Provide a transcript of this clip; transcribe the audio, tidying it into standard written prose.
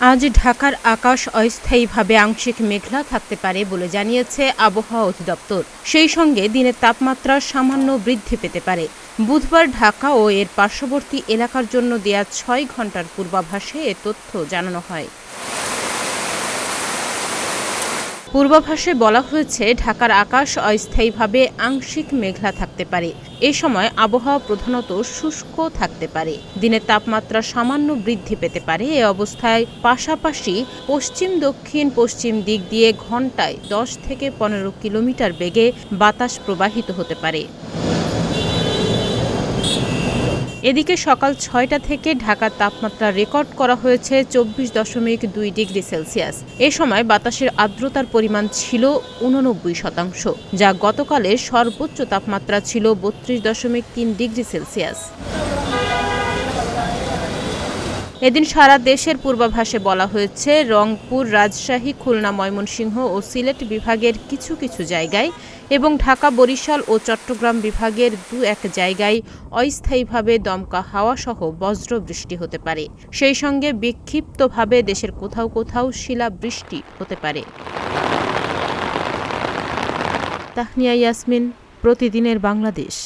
আজ ঢাকার আকাশ অস্থায়ীভাবে আংশিক মেঘলা থাকতে পারে বলে জানিয়েছে আবহাওয়া অধিদপ্তর। সেই সঙ্গে দিনের তাপমাত্রা সামান্য বৃদ্ধি পেতে পারে। বুধবার ঢাকা ও এর পার্শ্ববর্তী এলাকার জন্য দেয়া ৬ ঘণ্টার পূর্বাভাসে এ তথ্য জানানো হয়। পূর্বাভাসে বলা হয়েছে, ঢাকার আকাশ অস্থায়ীভাবে আংশিক মেঘলা থাকতে পারে। এ সময় আবহাওয়া প্রধানত শুষ্ক থাকতে পারে। দিনের তাপমাত্রা সামান্য বৃদ্ধি পেতে পারে। এ অবস্থায় পাশাপাশি পশ্চিম দক্ষিণ পশ্চিম দিক দিয়ে ঘণ্টায় ১০ থেকে ১৫ কিলোমিটার বেগে বাতাস প্রবাহিত হতে পারে। এদিকে সকাল ৬টা থেকে ঢাকার তাপমাত্রা রেকর্ড করা হয়েছে ২৪.২ ডিগ্রি সেলসিয়াস। এ সময় বাতাসের আর্দ্রতার পরিমাণ ছিল ৮৯%, যা গতকালের সর্বোচ্চ তাপমাত্রা ছিল ৩২.৩ ডিগ্রি সেলসিয়াস। এদিন সারা দেশের পূর্বাভাসে বলা হয়েছে, রংপুর, রাজশাহী, খুলনা, ময়মনসিংহ ও সিলেট বিভাগের কিছু কিছু জায়গায় এবং ঢাকা, বরিশাল ও চট্টগ্রাম বিভাগের দু-এক জায়গায় অস্থায়ীভাবে দমকা হাওয়াসহ বজ্র বৃষ্টি হতে পারে। সেই সঙ্গে বিক্ষিপ্তভাবে দেশের কোথাও কোথাও শিলাবৃষ্টি হতে পারে। তাহনিয়া ইয়াসমিন, প্রতিদিনের বাংলাদেশ।